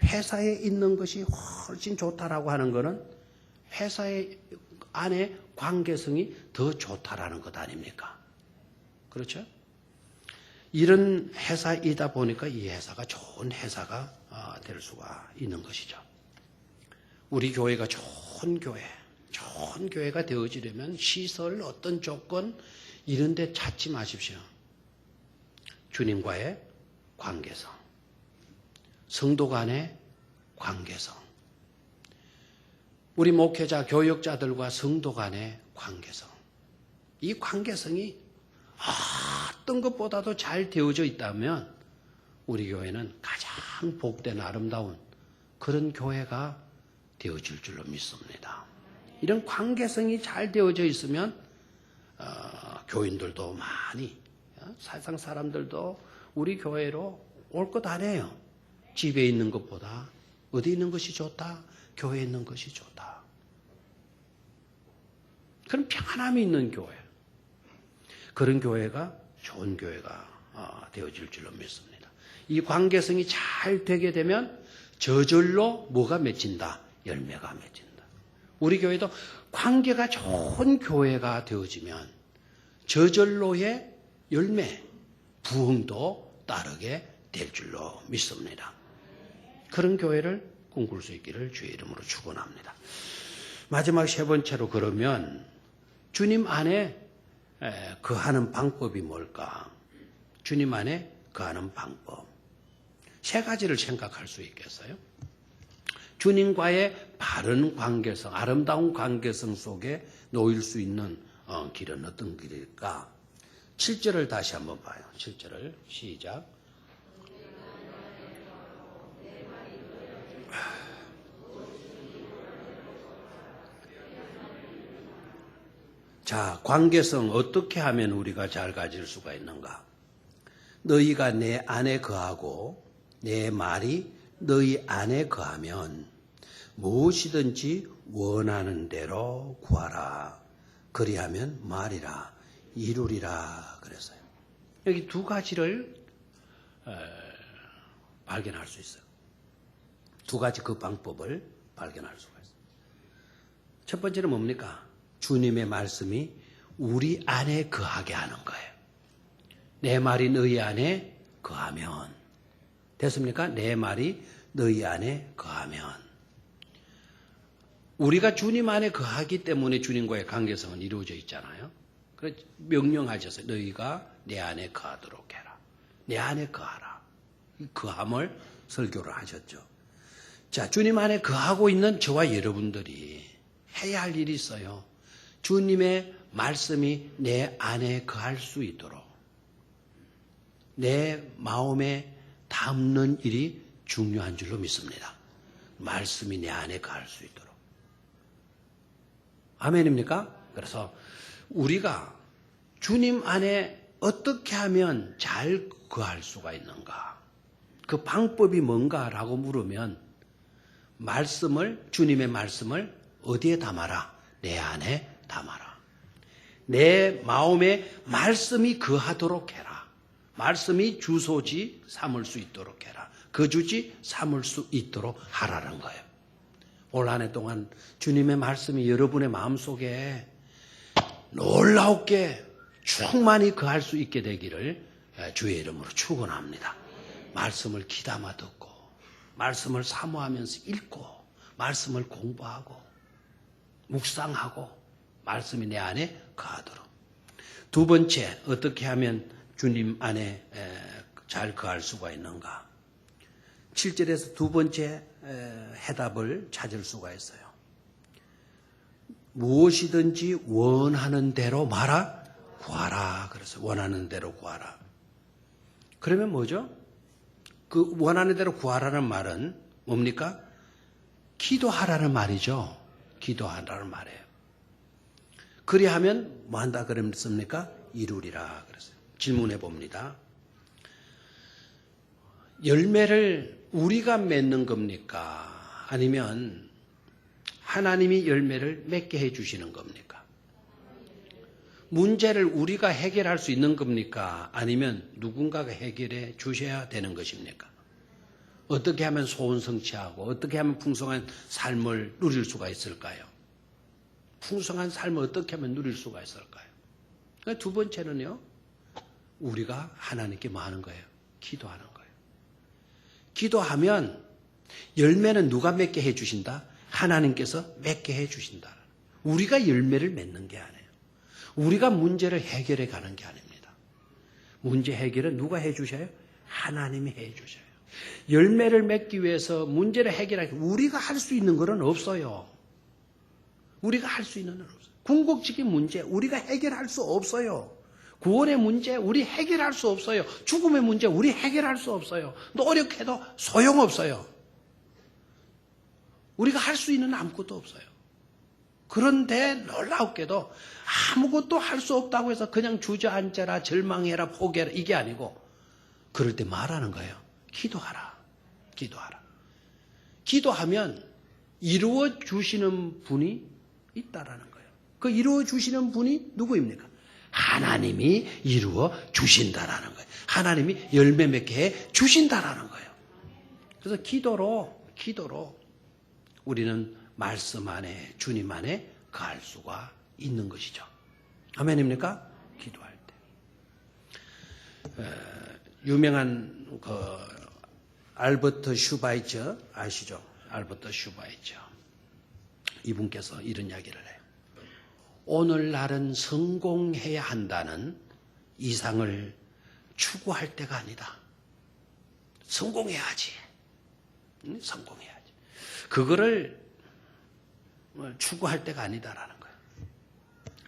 회사에 있는 것이 훨씬 좋다라고 하는 것은 회사의 안에 관계성이 더 좋다라는 것 아닙니까? 그렇죠? 이런 회사이다 보니까 이 회사가 좋은 회사가 될 수가 있는 것이죠. 우리 교회가 좋은 교회가 되어지려면 시설, 어떤 조건 이런 데 찾지 마십시오. 주님과의 관계성, 성도 간의 관계성, 우리 목회자, 교역자들과 성도 간의 관계성. 이 관계성이 어떤 것보다도 잘 되어져 있다면 우리 교회는 가장 복된 아름다운 그런 교회가 되어질 줄로 믿습니다. 이런 관계성이 잘 되어져 있으면 교인들도 많이, 세상 사람들도 우리 교회로 올 것 아니에요. 집에 있는 것보다 어디 있는 것이 좋다? 교회에 있는 것이 좋다. 그런 평안함이 있는 교회. 그런 교회가 좋은 교회가 되어질 줄로 믿습니다. 이 관계성이 잘 되게 되면 저절로 뭐가 맺힌다? 열매가 맺힌다. 우리 교회도 관계가 좋은 교회가 되어지면 저절로의 열매, 부흥도 따르게 될 줄로 믿습니다. 그런 교회를 꿈꿀 수 있기를 주의 이름으로 축원합니다. 마지막 세 번째로 그러면 주님 안에 거하는 방법이 뭘까? 주님 안에 거하는 방법. 세 가지를 생각할 수 있겠어요? 주님과의 바른 관계성, 아름다운 관계성 속에 놓일 수 있는 길은 어떤 길일까? 7절을 다시 한번 봐요. 7절을 시작. 자, 관계성 어떻게 하면 우리가 잘 가질 수가 있는가? 너희가 내 안에 거하고 내 말이 너희 안에 거하면 무엇이든지 원하는 대로 구하라. 그리하면 말이라 이루리라 그랬어요. 여기 두 가지를 발견할 수 있어요. 두 가지 그 방법을 발견할 수가 있어요. 첫 번째는 뭡니까? 주님의 말씀이 우리 안에 거하게 하는 거예요. 내 말이 너희 안에 거하면 됐습니까? 내 말이 너희 안에 거하면 우리가 주님 안에 거하기 때문에 주님과의 관계성은 이루어져 있잖아요. 그래서 명령하셨어요. 너희가 내 안에 거하도록 해라. 내 안에 거하라. 거함을 설교를 하셨죠. 자, 주님 안에 거하고 있는 저와 여러분들이 해야 할 일이 있어요. 주님의 말씀이 내 안에 거할 수 있도록 내 마음에 담는 일이 중요한 줄로 믿습니다. 말씀이 내 안에 거할 수 있도록. 아멘입니까? 그래서 우리가 주님 안에 어떻게 하면 잘 거할 수가 있는가? 그 방법이 뭔가라고 물으면 주님의 말씀을 어디에 담아라? 내 안에 담아라. 내 마음에 말씀이 거하도록 해라. 말씀이 주소지 삼을 수 있도록 해라. 거주지 삼을 수 있도록 하라는 거예요. 올 한 해 동안 주님의 말씀이 여러분의 마음속에 놀랍게 충만히 거할 수 있게 되기를 주의 이름으로 축원합니다. 말씀을 귀담아 듣고 말씀을 사모하면서 읽고 말씀을 공부하고 묵상하고 말씀이 내 안에 거하도록. 두 번째, 어떻게 하면 주님 안에 잘 거할 수가 있는가? 7절에서 두 번째 해답을 찾을 수가 있어요. 무엇이든지 원하는 대로 말아 구하라. 그래서 원하는 대로 구하라. 그러면 뭐죠? 그 원하는 대로 구하라는 말은 뭡니까? 기도하라는 말이죠. 기도하라는 말이에요. 그리하면 뭐 한다 그랬습니까? 이루리라 그랬어요. 질문해 봅니다. 열매를 우리가 맺는 겁니까? 아니면 하나님이 열매를 맺게 해 주시는 겁니까? 문제를 우리가 해결할 수 있는 겁니까? 아니면 누군가가 해결해 주셔야 되는 것입니까? 어떻게 하면 소원 성취하고 어떻게 하면 풍성한 삶을 누릴 수가 있을까요? 풍성한 삶을 어떻게 하면 누릴 수가 있을까요? 두 번째는요, 우리가 하나님께 뭐 하는 거예요? 기도하는 거예요. 기도하면 열매는 누가 맺게 해 주신다? 하나님께서 맺게 해 주신다. 우리가 열매를 맺는 게 아니에요. 우리가 문제를 해결해 가는 게 아닙니다. 문제 해결은 누가 해 주셔요? 하나님이 해 주셔요. 열매를 맺기 위해서 문제를 해결하기 우리가 할 수 있는 것은 없어요. 우리가 할 수 있는 건 없어요. 궁극적인 문제 우리가 해결할 수 없어요. 구원의 문제 우리 해결할 수 없어요. 죽음의 문제 우리 해결할 수 없어요. 노력해도 소용없어요. 우리가 할 수 있는 아무것도 없어요. 그런데 놀랍게도 아무것도 할 수 없다고 해서 그냥 주저앉아라, 절망해라, 포기해라 이게 아니고 그럴 때 말하는 거예요. 기도하라. 기도하라. 기도하면 이루어 주시는 분이 있다라는 거예요. 그 이루어 주시는 분이 누구입니까? 하나님이 이루어 주신다라는 거예요. 하나님이 열매 맺게 해 주신다라는 거예요. 그래서 기도로 우리는 말씀 안에 주님 안에 거할 수가 있는 것이죠. 아멘입니까? 기도할 때. 유명한 알버트 슈바이처 아시죠? 알버트 슈바이처. 이분께서 이런 이야기를 해요. 오늘날은 성공해야 한다는 이상을 추구할 때가 아니다. 성공해야지. 성공해야지. 그거를 추구할 때가 아니다라는 거예요.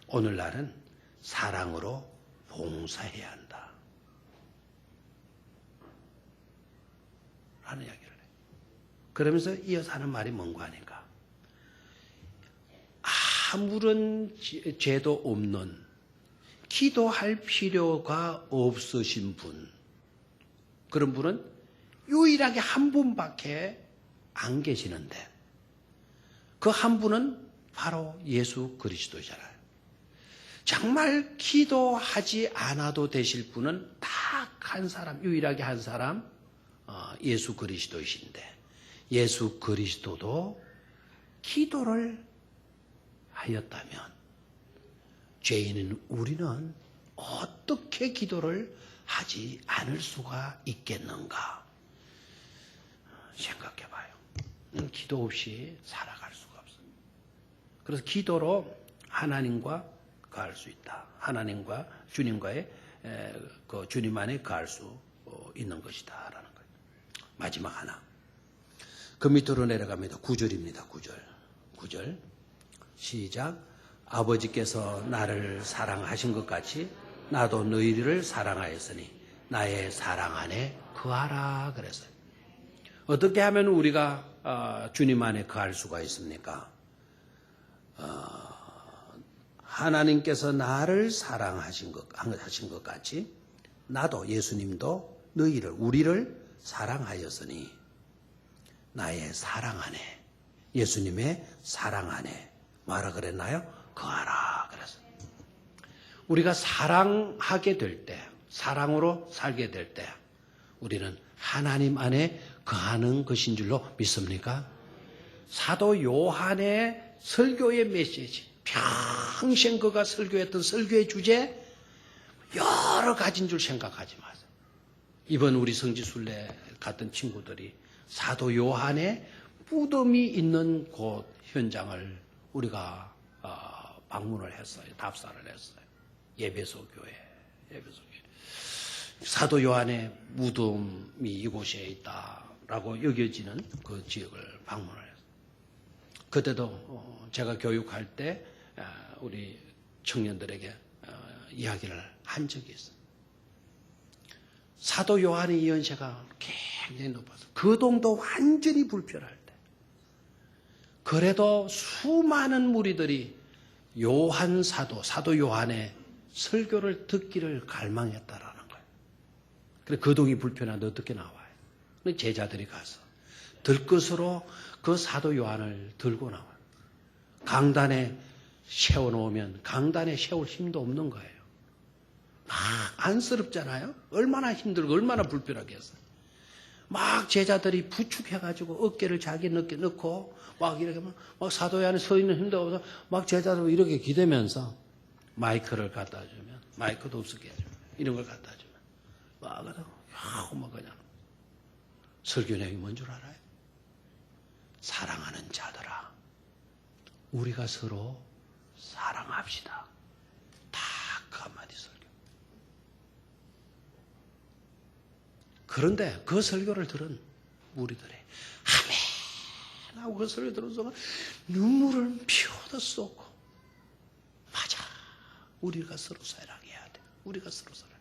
오늘날은 사랑으로 봉사해야 한다. 라는 이야기를 해요. 그러면서 이어서 하는 말이 뭔가 하니까 아무런 죄도 없는 기도할 필요가 없으신 분, 그런 분은 유일하게 한 분밖에 안 계시는데 그 한 분은 바로 예수 그리스도잖아요. 정말 기도하지 않아도 되실 분은 딱 한 사람, 유일하게 한 사람, 예수 그리스도이신데 예수 그리스도도 기도를 하였다면 죄인인 우리는 어떻게 기도를 하지 않을 수가 있겠는가 생각해 봐요. 기도 없이 살아갈 수가 없어요. 그래서 기도로 하나님과 거할 수 있다. 하나님과 주님과의 그 주님 안에 거할 수 있는 것이다 라는 거예요. 마지막 하나. 그 밑으로 내려갑니다. 9절입니다. 9절. 시작. 아버지께서 나를 사랑하신 것 같이 나도 너희를 사랑하였으니 나의 사랑 안에 거하라 그랬어요. 어떻게 하면 우리가 주님 안에 거할 수가 있습니까? 하나님께서 나를 사랑하신 것 같이 나도 예수님도 너희를 우리를 사랑하였으니 나의 사랑 안에 예수님의 사랑 안에 뭐라 그랬나요? 거하라 그랬어요. 우리가 사랑하게 될 때, 사랑으로 살게 될 때 우리는 하나님 안에 거하는 것인 줄로 믿습니까? 사도 요한의 설교의 메시지, 평생 그가 설교했던 설교의 주제 여러 가지인 줄 생각하지 마세요. 이번 우리 성지순례 갔던 친구들이 사도 요한의 무덤이 있는 곳 현장을 우리가 방문을 했어요. 답사를 했어요. 예배소 교회. 사도 요한의 무덤이 이곳에 있다라고 여겨지는 그 지역을 방문을 했어요. 그때도 제가 교육할 때 우리 청년들에게 이야기를 한 적이 있어요. 사도 요한의 연세가 굉장히 높아서 그 동도 완전히 불편할 때 그래도 수많은 무리들이 요한 사도 요한의 설교를 듣기를 갈망했다라는 거예요. 그래 거동이 불편한데 어떻게 나와요? 제자들이 가서 들것으로 그 사도 요한을 들고 나와요. 강단에 세워놓으면 강단에 세울 힘도 없는 거예요. 막 안쓰럽잖아요. 얼마나 힘들고 얼마나 불편하겠어요. 막 제자들이 부축해가지고 어깨를 자기 어깨 넣고 막 이렇게 막 사도 요한이 서 있는 힘도 없어서 막 제자들 이렇게 기대면서 마이크를 갖다 주면 마이크도 없었게 해주면 이런 걸 갖다 주면 막 하고 막 그냥 설교 내용이 뭔 줄 알아요? 사랑하는 자들아, 우리가 서로 사랑합시다. 다 그 한마디 설교. 그런데 그 설교를 들은 무리들이 아멘 하고 그 설교 들은 순간 눈물을 피워다 쏟고 맞아. 우리가 서로 사랑해야 돼. 우리가 서로 사랑해.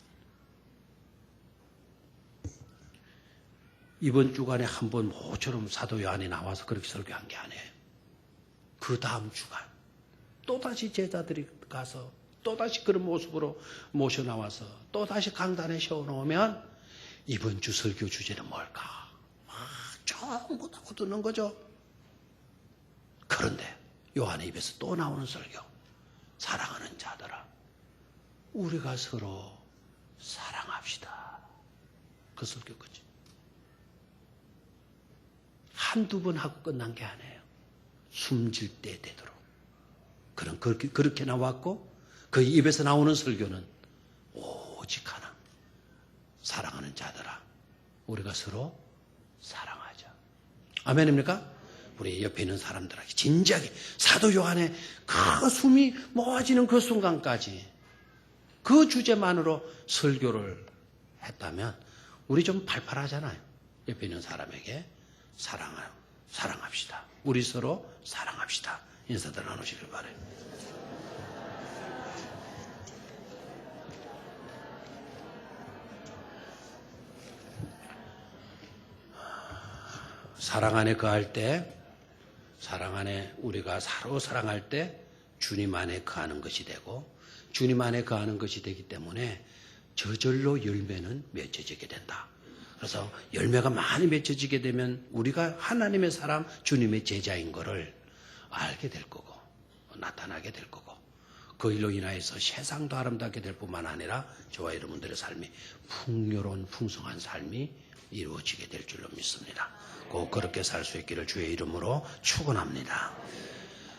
이번 주간에 한번 모처럼 사도 요한이 나와서 그렇게 설교한 게 아니에요. 그 다음 주간 또다시 제자들이 가서 또다시 그런 모습으로 모셔 나와서 또다시 강단에 세워놓으면 이번 주 설교 주제는 뭘까? 전부 다 듣는 거죠. 그런데 요한의 입에서 또 나오는 설교. 사랑하는 자들아, 우리가 서로 사랑합시다. 그 설교 거지. 한두 번 하고 끝난 게 아니에요. 숨질 때 되도록. 그렇게 나왔고, 그 입에서 나오는 설교는 오직 하나. 사랑하는 자들아, 우리가 서로 사랑하자. 아멘입니까? 우리 옆에 있는 사람들에게 진지하게 사도 요한의 그 숨이 모아지는 그 순간까지 그 주제만으로 설교를 했다면 우리 좀 팔팔하잖아요. 옆에 있는 사람에게 사랑합시다. 우리 서로 사랑합시다. 인사들 나누시길 바라요. 사랑 안에 거할 때, 사랑 안에 우리가 서로 사랑할 때 주님 안에 거하는 것이 되고 주님 안에 거하는 것이 되기 때문에 저절로 열매는 맺혀지게 된다. 그래서 열매가 많이 맺혀지게 되면 우리가 하나님의 사람, 주님의 제자인 것을 알게 될 거고 나타나게 될 거고 그 일로 인하여서 세상도 아름답게 될 뿐만 아니라 저와 여러분들의 삶이 풍요로운 풍성한 삶이 이루어지게 될 줄로 믿습니다. 꼭 그렇게 살 수 있기를 주의 이름으로 축원합니다.